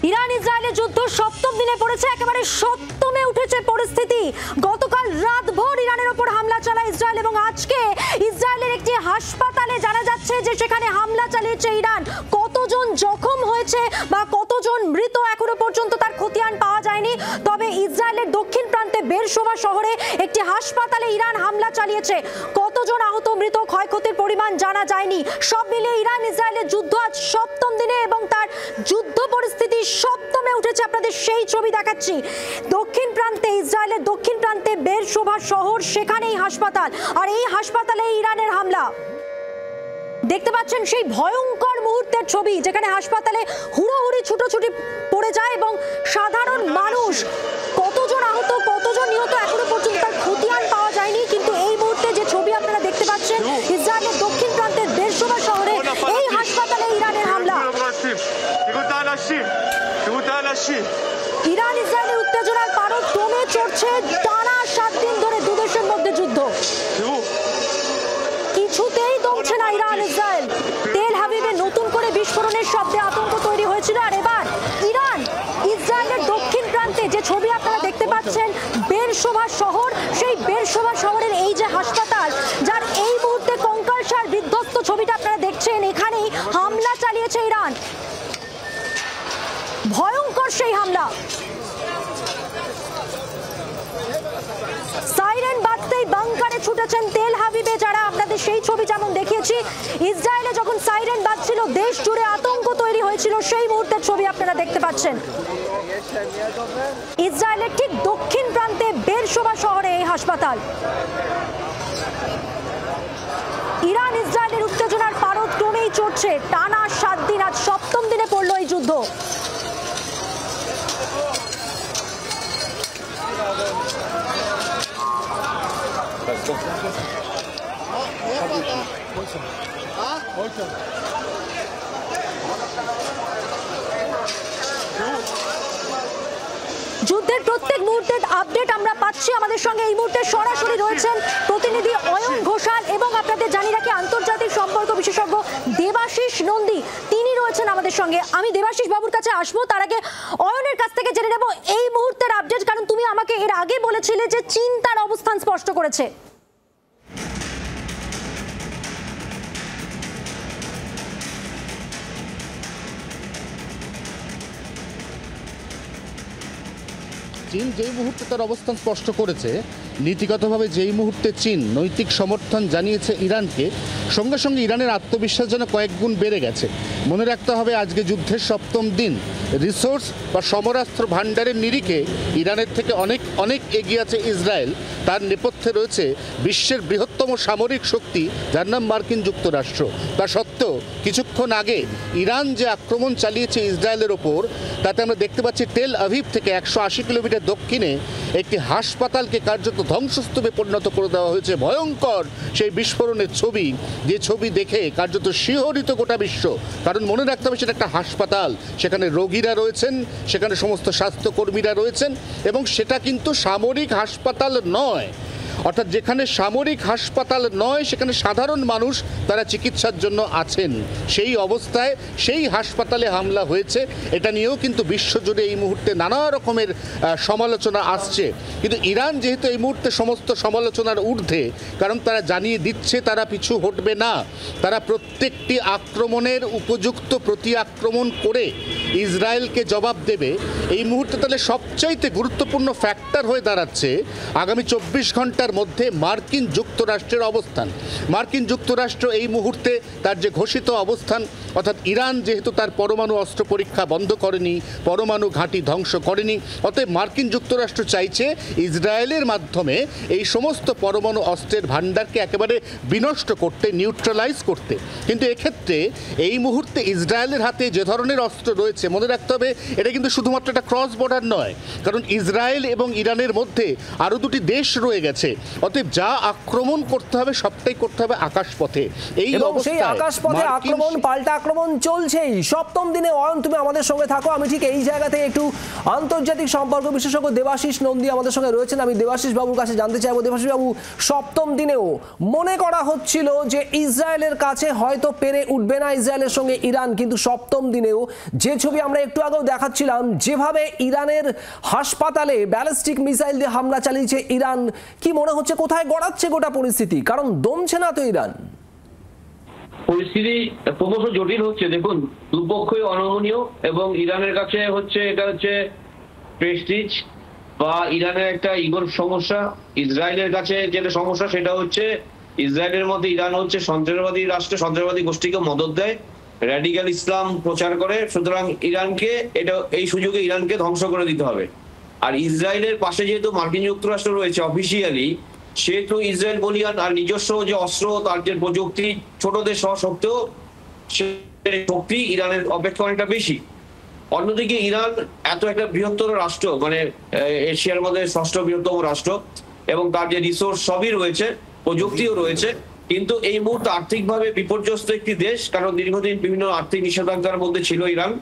Iran ইসরায়েলের যুদ্ধ সপ্তম দিনে পড়েছে, একেবারে সপ্তমে উঠেছে পরিস্থিতি। গতকাল রাতভর ইরানের উপর হামলা চালায় ইসরায়েল এবং আজকে ইসরায়েলের একটি হাসপাতালে জানা যাচ্ছে যে সেখানে হামলা চালিয়েছে ইরান। কতজন জখম হয়েছে বা কতজন মৃত এখনো পর্যন্ত তার খতিয়ান পাওয়া যায়নি, তবে ইসরায়েলের দক্ষিণ প্রান্তে বেরশোভা শহরে একটি হাসপাতালে ইরান হামলা চালিয়েছে। কতজন আহত মৃত ক্ষয়ক্ষতির পরিমাণ জানা যায়নি। সব মিলিয়ে ইরান ইসরায়েলের যুদ্ধ আজ সপ্তম দিনে এবং তার যুদ্ধ পরিস্থিতি সপ্তমে উঠেছে। আপনাদের সেই ছবি দেখাচ্ছি। দক্ষিণ প্রান্তে, ইসরায়েলের দক্ষিণ প্রান্তে বেরশোভা শহর, সেখানেই হাসপাতাল, আর এই হাসপাতালে ইরানের হামলা। দেখতে পাচ্ছেন সেই ভয়ঙ্কর মুহূর্তের ছবি যেখানে হাসপাতালে হুড়োহুড়ি ছুটোছুটি পড়ে যায় এবং সাধারণ মানুষ, কতজন আহত কতজন নিহত এখনো পর্যন্ত তার খতিয়ান পাওয়া যায়নি। কিন্তু এই মুহূর্তে যে ছবি আপনারা দেখতে পাচ্ছেন ইসরায়েলের দক্ষিণ প্রান্তের বেরশোভা শহরে এই হাসপাতালে ইরানের হামলা। ইরান ইসরায়েলের উত্তেজনার পারদ ক্রমে চড়ছে। টানা 7 দিন ধরে দুদেশের মধ্যে যুদ্ধ, কিছুতেই দমছে না ইরান ইসরায়েল। তেল হাবিবে নতুন করে বিস্ফোরণের শব্দে আতঙ্ক তৈরি হয়েছিল, আর এবার ইরান ইসরায়েলের দক্ষিণ প্রান্তে যে ছবি আপনারা দেখতে পাচ্ছেন বেরশোভা শহর, সেই বেরশোভা শহরের এই যে হাসপাতাল, যার এই মুহূর্তে কঙ্কালসার বিধ্বস্ত ছবিটা আপনারা দেখছেন, এখানেই হামলা চালিয়েছে ইরান। ভয়ঙ্কর সেই হামলা। সাইরেন বাজতেই বাংকারে ছুটেছেন তেল হাবিবে যারা, আপনাদের সেই ছবি যেমন দেখিয়েছি। ইসরায়েলে যখন সাইরেন বাজছিল দেশ জুড়ে আতঙ্ক তৈরি হয়েছিল, সেই মুহূর্তের ছবি আপনারা দেখতে পাচ্ছেন। ইসরায়েলের ঠিক দক্ষিণ প্রান্তে বেরশোভা শহরে এই হাসপাতাল। ইরান ইসরায়েলের উত্তেজনার পারদ ক্রমেই চড়ছে। টানা 7 দিন, আজ সপ্তম দিনে পড়লো এই যুদ্ধ। যুদ্ধের প্রত্যেক মুহূর্তের আপডেট আমরা পাচ্ছি। আমাদের সঙ্গে এই মুহূর্তে সরাসরি রয়েছেন প্রতিনিধি অয়ন ঘোষাল এবং আপনাদের জানিয়ে রাখি আন্তর্জাতিক সম্পর্ক বিশেষজ্ঞ দেবাশিস নন্দী, তিনি রয়েছেন আমাদের সঙ্গে। আমি দেবাশিস বাবুর কাছে আসবো, তার আগে অয়নের কাছ থেকে জেনে নেব এই মুহূর্তের আপডেট, কারণ তুমি আমাকে এর আগে বলেছিলে যে চীন তার অবস্থান স্পষ্ট করেছে। চীন যেই মুহূর্তে তার অবস্থান স্পষ্ট করেছে, নীতিগতভাবে যেই মুহূর্তে চীন নৈতিক সমর্থন জানিয়েছে ইরানকে, সঙ্গে সঙ্গে ইরানের আত্মবিশ্বাস যেন কয়েক গুণ বেড়ে গেছে। মনে রাখতে হবে আজকে যুদ্ধের সপ্তম দিন। রিসোর্স বা সমরাস্ত্র ভাণ্ডারের নিরিখে ইরানের থেকে অনেক অনেক এগিয়ে আছে ইসরায়েল। তার নেপথ্যে রয়েছে বিশ্বের বৃহত্তম সামরিক শক্তি যার নাম মার্কিন যুক্তরাষ্ট্র। তা সত্ত্বেও কিছুক্ষণ আগে ইরান যে আক্রমণ চালিয়েছে ইসরায়েলের ওপর, তাতে আমরা দেখতে পাচ্ছি তেল আভিভ থেকে 180 কিলোমিটার দক্ষিণে একটি হাসপাতালকে কার্যত ধ্বংসস্তূপে পরিণত করে দেওয়া হয়েছে। ভয়ঙ্কর সেই বিস্ফোরণের ছবি, যে ছবি দেখে কার্যত শিহরিত গোটা বিশ্ব। কারণ মনে রাখতে হবে সেটা একটা হাসপাতাল, সেখানে রোগীরা রয়েছেন, সেখানে সমস্ত স্বাস্থ্যকর্মীরা রয়েছেন, এবং সেটা কিন্তু সামরিক হাসপাতাল নয়। অর্থাৎ যেখানে সামরিক হাসপাতাল নয় সেখানে সাধারণ মানুষ তারা চিকিৎসার জন্য আছেন। সেই অবস্থায় সেই হাসপাতালে হামলা হয়েছে, এটা নিয়েও কিন্তু বিশ্বজুড়ে এই মুহূর্তে নানা রকমের সমালোচনা আসছে। কিন্তু ইরান যেহেতু এই মুহূর্তে সমস্ত সমালোচনার ঊর্ধ্বে, কারণ তারা জানিয়ে দিচ্ছে তারা পিছু হটবে না, তারা প্রত্যেকটি আক্রমণের উপযুক্ত প্রতি আক্রমণ করে ইসরায়েলকে জবাব দেবে। এই মুহূর্তে তাহলে সবচাইতে গুরুত্বপূর্ণ ফ্যাক্টর হয়ে দাঁড়াচ্ছে আগামী 24 ঘন্টার মধ্যে মার্কিন যুক্তরাষ্ট্রের অবস্থান। মার্কিন যুক্তরাষ্ট্র এই মুহূর্তে তার যে ঘোষিত অবস্থান, অর্থাৎ ইরান যেহেতু তার পরমাণু অস্ত্র পরীক্ষা বন্ধ করেনি, পরমাণু ঘাঁটি ধ্বংস করেনি, অতএব মার্কিন যুক্তরাষ্ট্র চাইছে ইসরায়েলের মাধ্যমে এই সমস্ত পরমাণু অস্ত্রের ভাণ্ডারকে একেবারে বিনষ্ট করতে, নিউট্রালাইজ করতে। কিন্তু এক্ষেত্রে এই মুহূর্তে ইসরায়েলের হাতে যে ধরনের অস্ত্র রয়েছে, মনে রাখতে হবে এটা কিন্তু শুধুমাত্র একটা ক্রস বর্ডার নয়, কারণ ইসরায়েল এবং ইরানের মধ্যে আরও দুটি দেশ রয়ে গেছে। অতএব যা আক্রমণ করতে হবে সবটাই করতে হবে আকাশপথে। এই এবং সেই অবস্থায় আকাশপথে আক্রমণ, পাল্টা আক্রমণ চলছেই। সপ্তম দিনে অয়ন, তুমি আমাদের সঙ্গে থাকো। আমি ঠিক এই জায়গাতে একটু আন্তর্জাতিক সম্পর্ক বিশেষজ্ঞ দেবাশিস নন্দী আমাদের সঙ্গে রয়েছেন। আমি দেবাশিস বাবুর কাছে জানতে চাইবো, দেবাশিস বাবু, সপ্তম দিনেও মনে করা হচ্ছিল যে ইসরায়েলের কাছে হয়তো পেরে উঠবে না ইসরায়েলের সঙ্গে ইরান, কিন্তু সপ্তম দিনেও যে ছবি আমরা একটু আগেও দেখাচ্ছিলাম, যেভাবে ইরানের হাসপাতালে ব্যালিস্টিক মিসাইল দিয়ে হামলা চালিয়েছে ইরান, কি মনে হচ্ছে কোথায় গড়াচ্ছে গোটা পরিস্থিতি? কারণ দমছে না তো ইরান। পরিস্থিতি ক্রমশ জটিল হচ্ছে। দেখুন, দুপক্ষই অনমনীয় এবং ইরানের কাছে এটা হচ্ছে প্রেস্টিজ বা ইরানের একটা ইগোর সমস্যা। ইসরায়েলের কাছে যেটা সমস্যা সেটা হচ্ছে ইসরায়েলের মধ্যে ইরান হচ্ছে সন্ত্রাসবাদী রাষ্ট্র, সন্ত্রাসবাদী গোষ্ঠীকে মদত দেয়, র্যাডিক্যাল ইসলাম প্রচার করে। সুতরাং ইরানকে এই সুযোগে ইরানকে ধ্বংস করে দিতে হবে। আর ইসরায়েলের পাশে যেহেতু মার্কিন যুক্তরাষ্ট্র রয়েছে অফিসিয়ালি, সেহেতু ইসরায়েল বলিয়ান আর নিজস্ব যে অস্ত্র, তার যে প্রযুক্তি, ছোট দেশ হওয়া সত্ত্বেও শক্তি ইরানের অপেক্ষা অনেকটা বেশি। অন্যদিকে ইরান এত একটা বৃহত্তর রাষ্ট্র, মানে এশিয়ার মধ্যে ষষ্ঠ বৃহত্তম রাষ্ট্র, এবং তার যে রিসোর্স সবই রয়েছে, প্রযুক্তিও রয়েছে, কিন্তু এই মুহূর্তে আর্থিকভাবে বিপর্যস্ত একটি দেশ, কারণ দীর্ঘদিন বিভিন্ন আর্থিক নিষেধাজ্ঞার মধ্যে ছিল ইরান।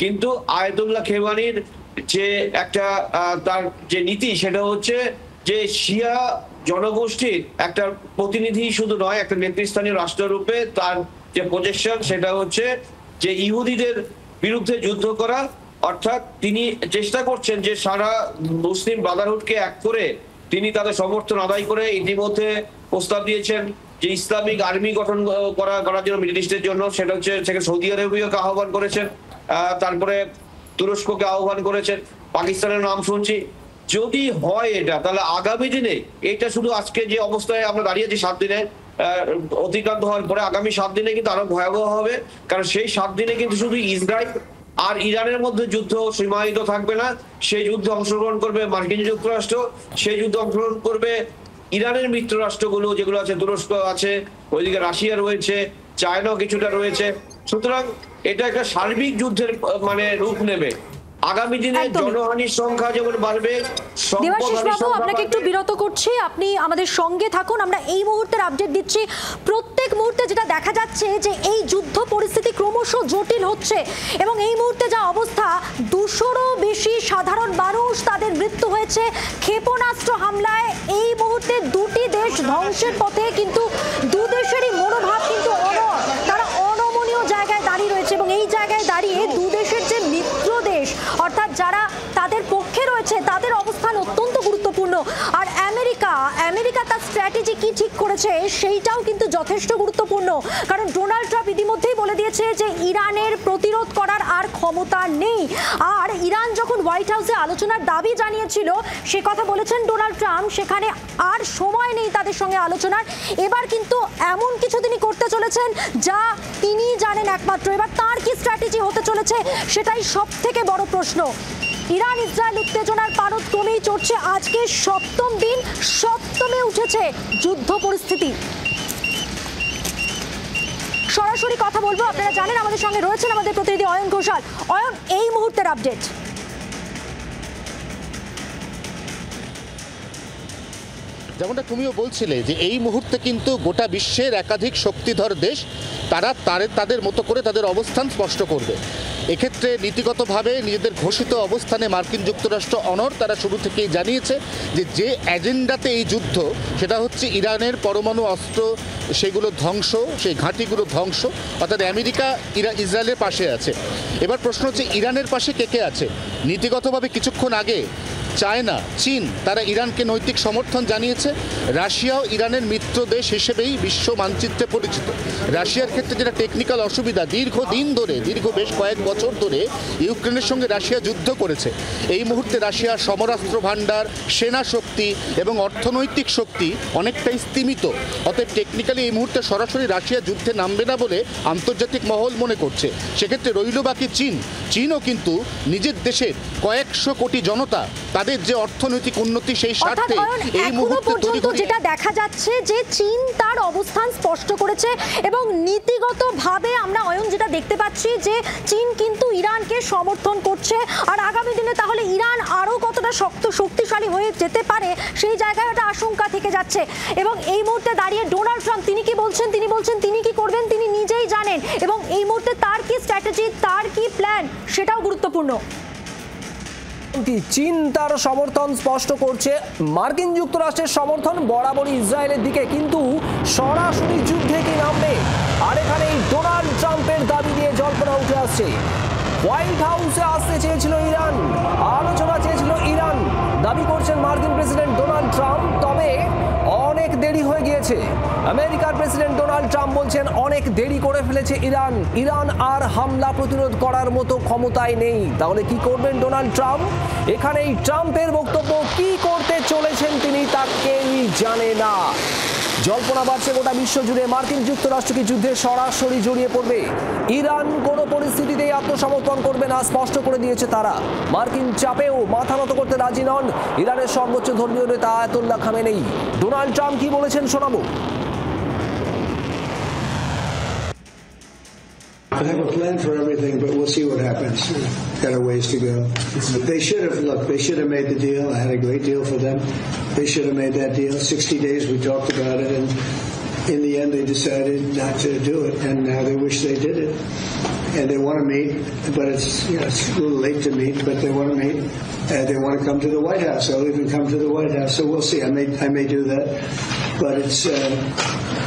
কিন্তু আয়াতুল্লাহ খেমানির যে একটা তার যে নীতি, সেটা হচ্ছে যে শিয়া জনগোষ্ঠীর একটা প্রতিনিধি শুধু নয়, একটা নেতৃস্থানীয় রাষ্ট্ররূপে তার যে পজিশন সেটা হচ্ছে যে ইহুদিদের বিরুদ্ধে যুদ্ধ করা। অর্থাৎ তিনি চেষ্টা করছেন যে সারা মুসলিম ব্রাদারহুডকে এক করে তিনি তাদের সমর্থন আদায় করে ইতিমধ্যে প্রস্তাব দিয়েছেন যে ইসলামিক আর্মি গঠন করার জন্য মিডল ইস্টের জন্য। সেটা হচ্ছে সৌদি আরবিয়াকে আহ্বান করেছেন, তারপরে তুরস্ককে আহ্বান করেছেন, পাকিস্তানের নাম শুনছি। যদি হয় এটা, তাহলে আগামী দিনে এটা শুধু আজকে যে অবস্থায় আমরা দাঁড়িয়েছি 7 দিনে অতিক্রান্ত হওয়ার পরে আগামী 7 দিনে কিন্তু আরো ভয়াবহ হবে। কারণ সেই 7 দিনে কিন্তু শুধু ইসরায়েল আর ইরানের মধ্যে যুদ্ধ সীমায়িত থাকবে না, সেই যুদ্ধে অংশগ্রহণ করবে মার্কিন যুক্তরাষ্ট্র, সেই যুদ্ধে অংশগ্রহণ করবে ইরানের মিত্র রাষ্ট্রগুলো যেগুলো আছে, তুরস্ক আছে, ওইদিকে রাশিয়া রয়েছে, চায়নাও কিছুটা রয়েছে। সুতরাং এটা একটা সার্বিক যুদ্ধের মানে রূপ নেবে। আগামী দিনে জনহানির সংখ্যা যেমন বাড়বে। দেবাশিস বাবু, আপনাকে একটু বিরত করছি, আপনি আমাদের সঙ্গে থাকুন। আমরা এই মুহূর্তের আপডেট দিচ্ছি। প্রত্যেক মুহূর্তে যেটা দেখা যাচ্ছে যে এই যুদ্ধ পরিস্থিতি ক্রমশ জটিল হচ্ছে এবং এই মুহূর্তে যা অবস্থা, 200-রও বেশি সাধারণ মানুষ তাদের মৃত্যু হয়েছে ক্ষেপণাস্ত্র হামলায়। এই মুহূর্তে দুটি দেশ ধ্বংসের পথে, কিন্তু দু দেশেরই মনোভাব কিন্তু তারা অনমনীয় জায়গায় দাঁড়িয়ে রয়েছে এবং এই জায়গায় দাঁড়িয়ে দু দেশের যে মিত্র দেশ, অর্থাৎ যারা তাদের পক্ষে রয়েছে, তাদের অবস্থান অত্যন্ত গুরুত্বপূর্ণ। আর আমেরিকা তার স্ট্র্যাটেজি কি ঠিক করেছে সেইটাও কিন্তু যথেষ্ট গুরুত্বপূর্ণ। কারণ ডোনাল্ড ট্রাম্প ইতিমধ্যেই বলে দিয়েছে যে ইরানের প্রতিরোধ করার আর ক্ষমতা নেই। আর ইরান যখন হোয়াইট হাউসে আলোচনার দাবি জানিয়েছিল, সে কথা বলেছেন ডোনাল্ড ট্রাম্প, সেখানে আর সময় নেই তাদের সঙ্গে আলোচনার। এবার কিন্তু এমন কিছু তিনি করতে চলেছেন যা তিনি জানেন একমাত্র। এবার তার কি স্ট্র্যাটেজি হতে চলেছে সেটাই সব থেকে বড় প্রশ্ন। ইরান ইসরায়েল উত্তেজনার পারদ ক্রমেই চড়ছে। আজকে 7ম দিন, 7মে উঠেছে যুদ্ধ পরিস্থিতি। সরাসরি কথা বলবো, আপনারা জানেন আমাদের সঙ্গে রয়েছেন আমাদের প্রতিনিধি অয়ন ঘোষাল। অয়ন, এই মুহূর্তের আপডেট। যেমনটা তুমিও বলছিলে যে এই মুহূর্তে কিন্তু গোটা বিশ্বের একাধিক শক্তিধর দেশ তারা তাদের মতো করে তাদের অবস্থান স্পষ্ট করবে। এক্ষেত্রে নীতিগতভাবে নিজেদের ঘোষিত অবস্থানে মার্কিন যুক্তরাষ্ট্র অনড়। তারা শুরু থেকেই জানিয়েছে যে এজেন্ডাতে এই যুদ্ধ, সেটা হচ্ছে ইরানের পরমাণু অস্ত্র সেগুলো ধ্বংস, সেই ঘাঁটিগুলো ধ্বংস। অর্থাৎ আমেরিকা ইসরায়েলের পাশে আছে। এবার প্রশ্ন হচ্ছে ইরানের পাশে কে আছে। নীতিগতভাবে কিছুক্ষণ আগে চায়না, চীন তারা ইরানকে নৈতিক সমর্থন জানিয়েছে। রাশিয়াও ইরানের মিত্র দেশ হিসেবেই বিশ্ব মানচিত্রে পরিচিত। রাশিয়ার ক্ষেত্রে যেটা টেকনিক্যাল অসুবিধা, দীর্ঘ বেশ কয়েক বছর ধরে ইউক্রেনের সঙ্গে রাশিয়া যুদ্ধ করেছে। এই মুহূর্তে রাশিয়ার সমরাস্ত্র ভাণ্ডার, সেনা শক্তি এবং অর্থনৈতিক শক্তি অনেকটাই স্তীমিত। অতএব টেকনিক্যালি এই মুহূর্তে সরাসরি রাশিয়া যুদ্ধে নামবে না বলে আন্তর্জাতিক মহল মনে করছে। সেক্ষেত্রে রইল বাকি চীনও কিন্তু নিজের দেশের কয়েকশো কোটি জনতা তাদের যে অর্থনৈতিক উন্নতি সেই অর্থাৎ স্বার্থে অয়ন, এই এখনো মুহূর্তে পর্যন্ত যেটা দেখা যাচ্ছে যে চীন তার অবস্থান স্পষ্ট করেছে এবং নীতিগতভাবে আমরা অয়ন যেটা দেখতে পাচ্ছি যে চীন কিন্তু ইরানকে সমর্থন করছে। আর আগামী দিনে তাহলে ইরান আরো কতটা শক্তিশালী হয়ে যেতে পারে সেই জায়গায় একটা আশঙ্কা থেকে যাচ্ছে। এবং এই মুহূর্তে দাঁড়িয়ে ডোনাল্ড ট্রাম্প তিনি কি বলছেন, তিনি বলছেন তিনি কি করবেন তিনি নিজেই জানেন, এবং এই মুহূর্তে তার কি স্ট্র্যাটেজি, তার কি প্ল্যান সেটাও গুরুত্বপূর্ণ। চীন তার সমর্থন স্পষ্ট করছে, মার্কিন যুক্তরাষ্ট্রের সমর্থন বরাবরই ইসরায়েলের দিকে, কিন্তু সরাসরি যুদ্ধে কি নামবে? আর এখানে ডোনাল্ড ট্রাম্পের দাবি নিয়ে জল্পনা উঠে আসছে। হোয়াইট হাউসে আসতে চেয়েছিল ইরান, আলোচনা চেয়েছিল ইরান, দাবি করছেন মার্কিন প্রেসিডেন্ট ডোনাল্ড ট্রাম্প, তবে অনেক দেরি হয়ে গিয়েছে। আমেরিকার প্রেসিডেন্ট ডোনাল্ড ট্রাম্প বলছেন অনেক দেরি করে ফেলেছে ইরান, ইরান আর হামলা প্রতিরোধ করার মতো ক্ষমতায় নেই। তাহলে কি করবেন ডোনাল্ড ট্রাম্প? এখানেই ট্রাম্পের বক্তব্য, কি করতে চলেছেন তিনি তা কেউই জানে না। জল্পনা বাড়ছে গোটা বিশ্ব জুড়ে, মার্কিন যুক্তরাষ্ট্র কি যুদ্ধে সরাসরি জড়িয়ে পড়বে? ইরান কোনো পরিস্থিতিতেই আত্মসমর্পণ করবে না স্পষ্ট করে দিয়েছে তারা। মার্কিন চাপেও মাথা নত করতে রাজি নন ইরানের সর্বোচ্চ ধর্মীয় নেতা আয়াতুল্লাহ খামেনেই। ডোনাল্ড ট্রাম্প কি বলেছেন শোনাবো। I have a plan for everything, but we'll see what happens. Got a ways to go. They should have made the deal. I had a great deal for them. They should have made that deal. 60 days we talked about it, and in the end they decided not to do it, and now they wish they did it. And they want to meet, but it's it's a little late to meet, but they want to meet. They want to come to the White House. They'll even come to the White House. So we'll see. I may do that, but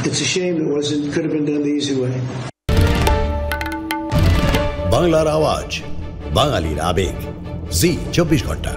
it's a shame it could have been done the easy way. বাংলার আওয়াজ, বাঙালির আবেগ, জি 24 ঘন্টা।